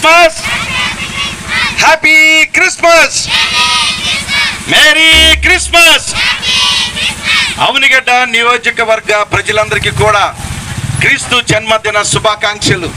Christmas, happy Christmas, merry Christmas. Avanigadda నియోజకవర్గ ప్రజలందరికీ కూడా క్రీస్తు జన్మదిన శుభాకాంక్షలు.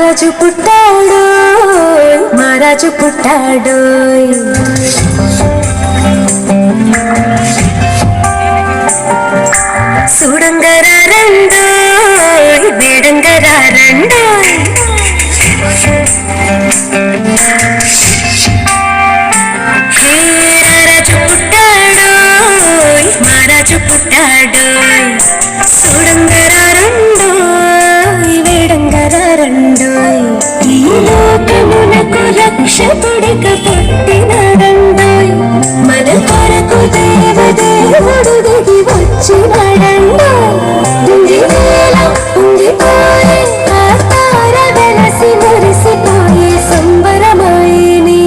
రాజు పుట్టాడు, మహారాజు పుట్టాడు, చూడంగరా రెండు వేడంగరా రెండు. రాజు పుట్టాడు, మహారాజు పుట్టాడు, చూడంగరా రెండు వేడంగరా రెండు. ఈ లోకమునకు రక్షకుడిక పుట్టినడండోయ్, మన కొరకు దేవదేవుడు దిగి వచ్చినడండోయ్. ఉంగిపోయే ఆ తార వెలసి మురిసిపోయే సంబరమాయని.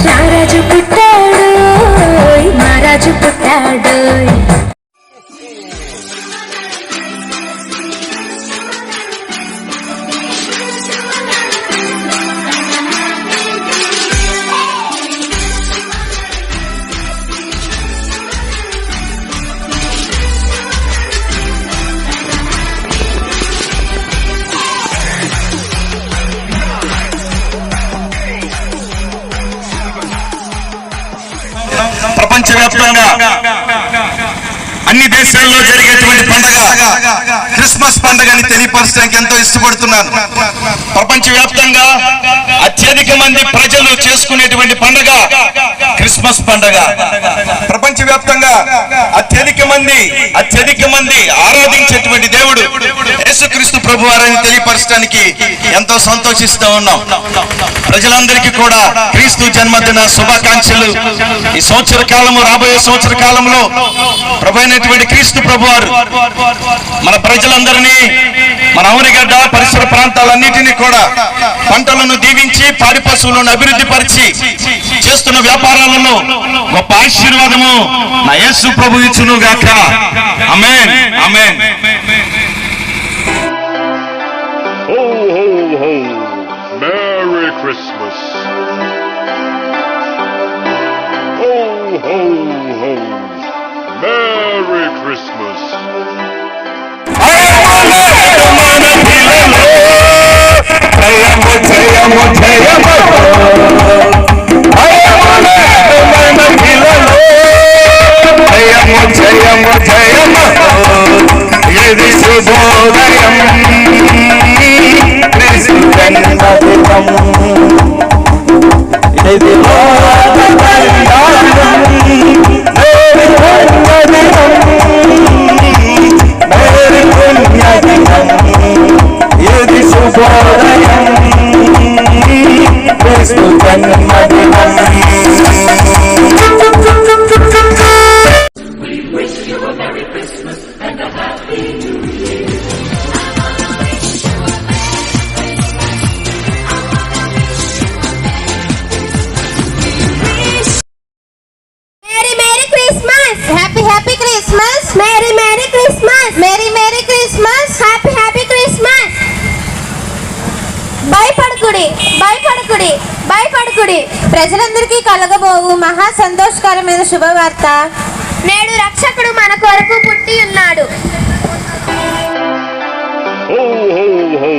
రారాజు పుట్టాడు, మహారాజు పుట్టాడు. ప్రపంచవ్యాప్తంగా అన్ని దేశాల్లో జరిగేటువంటి పండుగ క్రిస్మస్ పండుగని తెలియపరచడానికి ఎంతో ఇష్టపడుతున్నాను. ప్రపంచవ్యాప్తంగా అత్యధిక మంది ప్రజలు చేసుకునేటువంటి పండుగ క్రిస్మస్ పండుగ. ప్రపంచవ్యాప్తంగా అత్యధిక మంది ఆరాధించేటువంటి దేవుడు యేసుక్రీస్తు ప్రభువారని తెలియపరచడానికి ఎంతో సంతోషిస్తూ ఉన్నాం. ప్రజలందరికీ కూడా క్రీస్తు జన్మదిన శుభాకాంక్షలు. ఈ సంవత్సర కాలము, రాబోయే సంవత్సర కాలంలో ప్రభు అయినటువంటి క్రీస్తు ప్రభువారు మన ప్రజలందరినీ, మన అవనిగడ్డ పరిసర ప్రాంతాలన్నిటినీ కూడా పంటలను దీవించి పాడి పశువులను అభివృద్ధి పరిచి చేస్తున్న వ్యాపారాలలో గొప్ప ఆశీర్వాదము నా యేసు ప్రభు ఇచ్చును గాక. ఆమేన్, ఆమేన్. Ho, ho, ho. Merry Christmas. Ho, ho, ho. Merry Christmas. ఇది శుభోదయం క్రీస్తు జన్మదినం, ఇది ఇది శుభోదయం క్రీస్తు జన్మదినం. భయపడకుడి, ప్రజలందరికీ కలగబోవు మహా సంతోషకరమైన శుభవార్త. నేడు రక్షకుడు మన కొరకు పుట్టి ఉన్నాడు. Ho, ho, ho.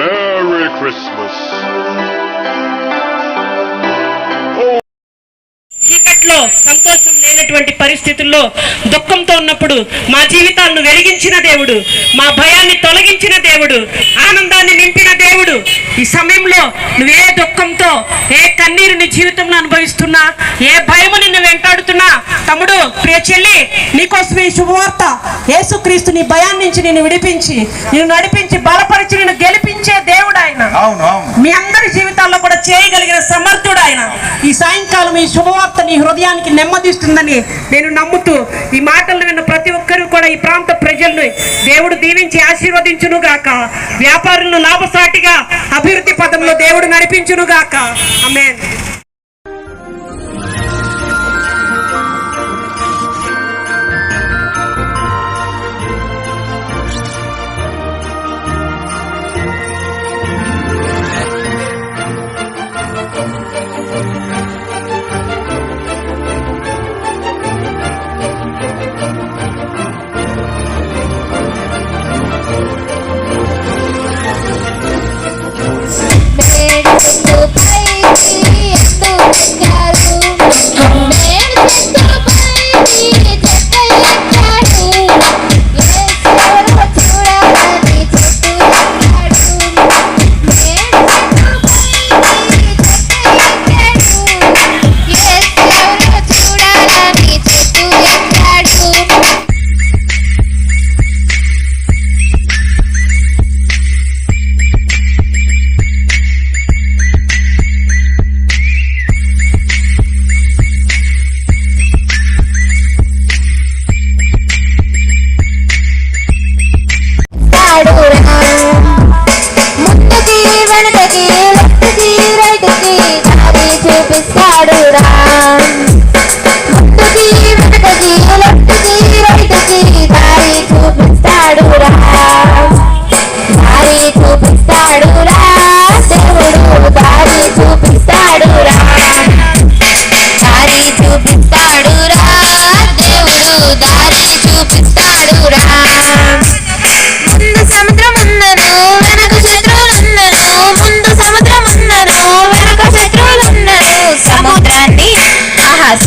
Merry Christmas. చీకట్లో సంతోషం లేనటువంటి పరిస్థితుల్లో దుఃఖంతో ఉన్నప్పుడు మా జీవితాలను వెలిగించిన దేవుడు, మా భయాన్ని తొలగించిన దేవుడు, ఆనందాన్ని నింపిన దేవుడు. ఈ సమయంలో నువ్వే దుఃఖంతో, ఏ కన్నీరు నీ జీవితంలో అనుభవిస్తున్నా, ఏ భయము నిన్ను వెంటాడుతున్నా, తమ్ముడు, ప్రియ చెల్లి, నీకోసం ఈ శుభవార్త. యేసుక్రీస్తు నీ భయాన్ని నుంచి నిన్ను విడిపించి, నిన్ను నడిపించి, బలపరిచి, నిన్ను గెలిపించే దేవుడు ఆయన. మీ అందరి జీవితాల్లో కూడా చేయగలిగిన సమర్థుడు ఆయన. ఈ సాయంకాలం ఈ శుభవార్త నీ హృదయానికి నెమ్మదిస్తుందని నేను నమ్ముతూ, ఈ మాటలు విన్న ప్రతి ఒక్కరూ కూడా ఈ ప్రాంత ప్రజలను దేవుడు దీవించి ఆశీర్వదించును గాక. వ్యాపారులను లాభసాటిగా అభివృద్ధి పదంలో దేవుడు నడిపించును గాక. ఆమేన్.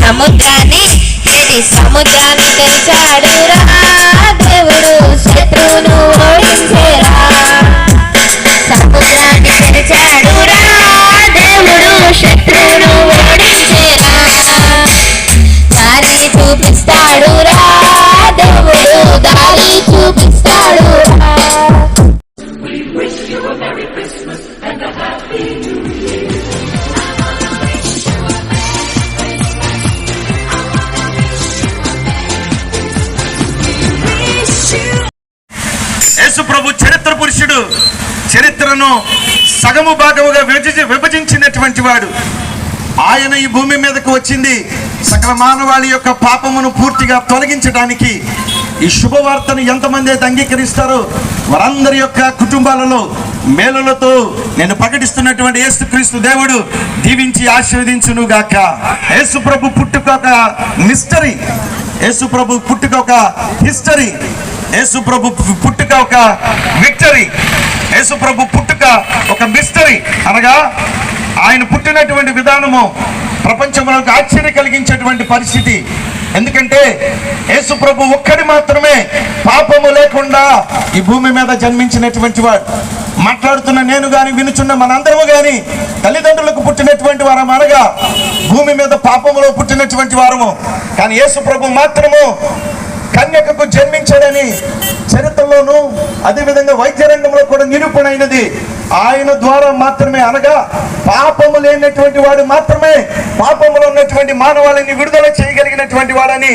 సముద్రాన్ని సముద్రాన్ని తెరిచాడురా దేవుడు, శత్రువును ఓడించేరా. సముద్రాన్ని తెరిచాడురా దేవుడు, శత్రువును ఓడించేరా. దారి చూపిస్తాడురా దేవుడు, దారి చూపిస్తాడురా. యేసు ప్రభు చరిత్ర పురుషుడు, చరిత్రను సగము భాగముగా విభజించినటువంటి వాడు. ఆయన ఈ భూమి మీదకు వచ్చింది సకల మానవాళి యొక్క పాపమును పూర్తిగా తొలగించడానికి. ఈ శుభవార్తను ఎంతమంది అయితే అంగీకరిస్తారో వారందరి యొక్క కుటుంబాలలో మేలులతో నేను ప్రకటిస్తున్నటువంటి యేసుక్రీస్తు దేవుడు దీవించి ఆశీర్వదించును గాక. యేసు ప్రభు పుట్టుక ఒక మిస్టరీ, యేసు ప్రభు పుట్టుక ఒక హిస్టరీ, యేసు ప్రభు పుట్టుక ఒక విక్టరీ, యేసు ప్రభు పుట్టుక ఒక మిస్టరీ. అనగా ఆయన పుట్టినటువంటి విధానము ప్రపంచంలో ఆశ్చర్య కలిగించేటువంటి పరిస్థితి. ఎందుకంటే యేసు ప్రభు ఒక్కడి మాత్రమే పాపము లేకుండా ఈ భూమి మీద జన్మించినటువంటి వాడు. మాట్లాడుతున్న నేను గాని, వినుచున్న మనందరము గాని తల్లిదండ్రులకు పుట్టినటువంటి వారం, అనగా భూమి మీద పాపములో పుట్టినటువంటి వారము. కానీ యేసు ప్రభు మాత్రము కన్యకకు జన్మించాడని చరిత్రలోను అదేవిధంగా వైద్య రంగంలో కూడా నిరూపణ అయినది ఆయన ద్వారా మాత్రమే. అనగా పాపము లేనటువంటి వాడు మాత్రమే పాపములో ఉన్నటువంటి మానవాళిని విడుదల చేయగలిగినటువంటి వాడని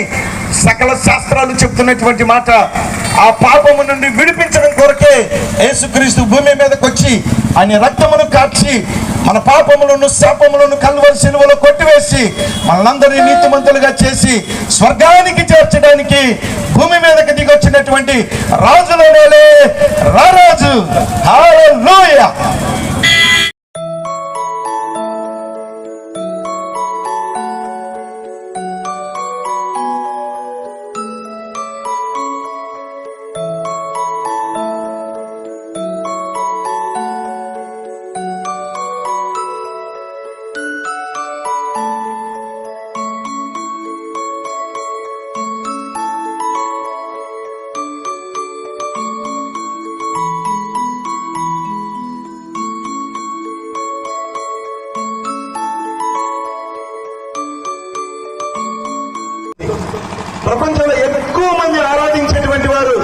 సకల శాస్త్రాలు చెప్తున్నటువంటి మాట. ఆ పాపము నుండి విడిపించడం కొరకే యేసుక్రీస్తు భూమి మీదకి వచ్చి ఆయన రక్తమును కార్చి మన పాపములను శాపములను కల్వరి సిలువలో కొట్టివేసి మనందరినీ నీతిమంతులుగా చేసి స్వర్గానికి చేర్చడానికి భూమి మీదకి దిగొచ్చినటువంటి రాజులనే రారాజు. హల్లెలూయా. ప్రపంచంలో ఎక్కువ మంది ఆరాధించేటువంటి వారు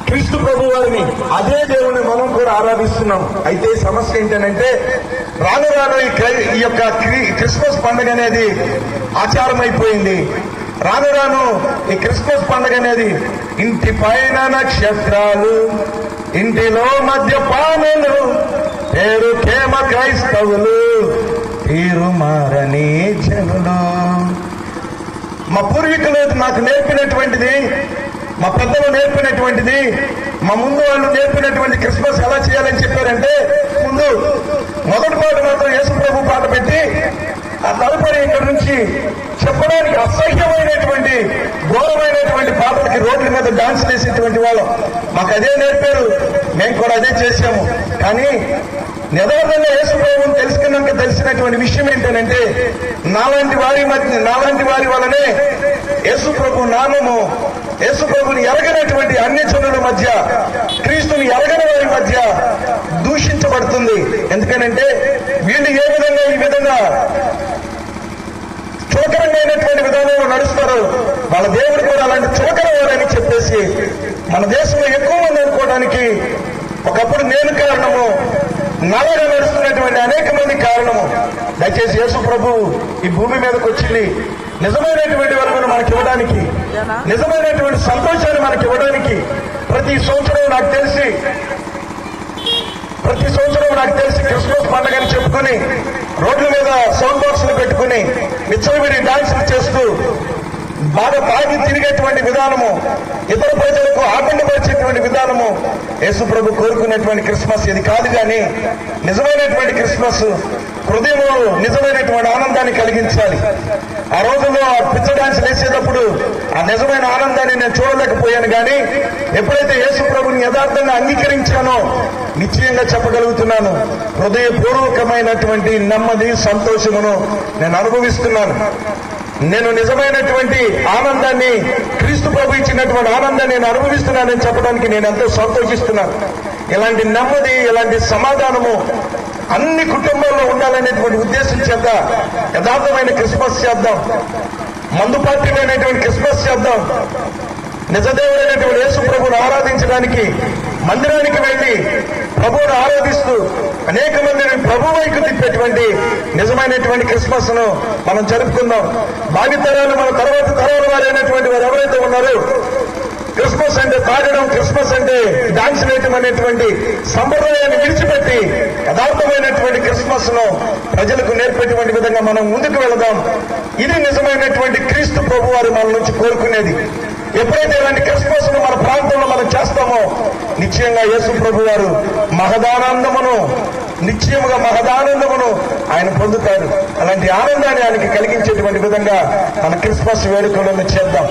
క్రీస్తు ప్రభు వారిని. అదే దేవుని మనం కూడా ఆరాధిస్తున్నాం. అయితే సమస్య ఏంటంటే రాను రాను ఈ యొక్క క్రిస్మస్ పండుగ అనేది ఆచారం అయిపోయింది. రాను రాను ఈ క్రిస్మస్ పండుగ అనేది ఇంటి పైన నక్షత్రాలు, ఇంటిలో మద్యపానులు, పేరు కేమ క్రైస్తవులు, తీరు మారని జనులు. మా పూర్వీకులు నాకు నేర్పినటువంటిది, మా పెద్దలు నేర్పినటువంటిది, మా ముందు వాళ్ళు నేర్పినటువంటి క్రిస్మస్ ఎలా చేయాలని చెప్పారంటే, ముందు మొదటి పాట మాత్రం యేసు ప్రభు పాట పెట్టి ఆ తదుపరి ఇక్కడ నుంచి చెప్పడానికి అసహ్యమైనటువంటి ఘోరమైనటువంటి పాటలకి రోడ్ల మీద డాన్స్ చేసేటువంటి వాళ్ళం. మాకు అదే నేర్పారు, మేము కూడా అదే చేశాము. కానీ యథార్థంగా యేసు ప్రభువుని తెలుసుకున్నాక తెలిసినటువంటి విషయం ఏంటంటే, నాలాంటి వారి వల్లనే యేసు ప్రభు నామము, యేసు ప్రభుని ఎరగనటువంటి అన్యజనుల మధ్య, క్రీస్తుని ఎరగని వారి మధ్య దూషించబడుతుంది. ఎందుకనంటే వీళ్ళు ఏ విధంగా ఈ విధంగా చులకనమైనటువంటి విధానంలో నడుస్తారు, వాళ్ళ దేవుడు కూడా అలాంటి చులకనవారని చెప్పేసి మన దేశంలో ఎక్కువ మంది అనుకోవడానికి ఒకప్పుడు నేను కారణము, నల్లగా నడుస్తున్నటువంటి అనేక మంది కారణము. దయచేసి యేసు ప్రభు ఈ భూమి మీదకి వచ్చింది నిజమైనటువంటి వరకు మనకి ఇవ్వడానికి, నిజమైనటువంటి సంతోషాన్ని మనకి ఇవ్వడానికి. ప్రతి సంవత్సరం నాకు తెలిసి క్రిస్మస్ పండుగని చెప్పుకుని రోడ్ల మీద సౌండ్ బాక్సులు పెట్టుకుని విచ్చలవిడి డాన్సులు చేస్తూ బాగా తాగి తిరిగేటువంటి విధానము, ఇతర ప్రజలకు ఆనందపరిచేటువంటి విధానము యేసు ప్రభు కోరుకునేటువంటి క్రిస్మస్ ఇది కాదు. కానీ నిజమైనటువంటి క్రిస్మస్ హృదయంలో నిజమైనటువంటి ఆనందాన్ని కలిగించాలి. ఆ రోజుల్లో ఆ పిచ్చ డాన్స్ వేసేటప్పుడు ఆ నిజమైన ఆనందాన్ని నేను చూడలేకపోయాను. కానీ ఎప్పుడైతే యేసు ప్రభుని యథార్థంగా అంగీకరించానో నిశ్చయంగా చెప్పగలుగుతున్నాను, హృదయపూర్వకమైనటువంటి నెమ్మది, సంతోషమును నేను అనుభవిస్తున్నాను. నేను నిజమైనటువంటి ఆనందాన్ని, క్రీస్తు ప్రభు ఇచ్చినటువంటి ఆనందాన్ని నేను అనుభవిస్తున్నానని చెప్పడానికి నేను ఎంతో సంతోషిస్తున్నాను. ఇలాంటి నెమ్మది, ఇలాంటి సమాధానము అన్ని కుటుంబాల్లో ఉండాలనేటువంటి ఉద్దేశం చేత యథార్థమైన క్రిస్మస్ చేద్దాం, మందుపార్టీ లేనటువంటి క్రిస్మస్ చేద్దాం. నిజదేవుడైనటువంటి యేసు ప్రభువును ఆరాధించడానికి మందిరానికి వెళ్లి ప్రభువును ఆరాధిస్తూ అనేక మందిని ప్రభు వైపు తిప్పేటువంటి నిజమైనటువంటి క్రిస్మస్ ను మనం జరుపుకుందాం. భావితరాలు, మన తర్వాత తరాల వారైనటువంటి వారు ఎవరైతే ఉన్నారో, క్రిస్మస్ అంటే తాగడం, క్రిస్మస్ అంటే డాన్స్ వేయటం అనేటువంటి సంప్రదాయాన్ని విడిచిపెట్టి యథార్థమైనటువంటి క్రిస్మస్ ను ప్రజలకు నేర్పేటువంటి విధంగా మనం ముందుకు వెళదాం. ఇది నిజమైనటువంటి క్రీస్తు ప్రభు వారు మన నుంచి కోరుకునేది. ఎప్పుడైతే ఇలాంటి క్రిస్మస్ ను మన ప్రాంతంలో మనం చేస్తామో నిశ్చయంగా యేసు ప్రభు వారు నిశ్చయముగా మహదానందమును ఆయన పొందుతారు. అలాంటి ఆనందాన్ని ఆయనకి కలిగించేటువంటి విధంగా మన క్రిస్మస్ వేడుకలను చేద్దాం.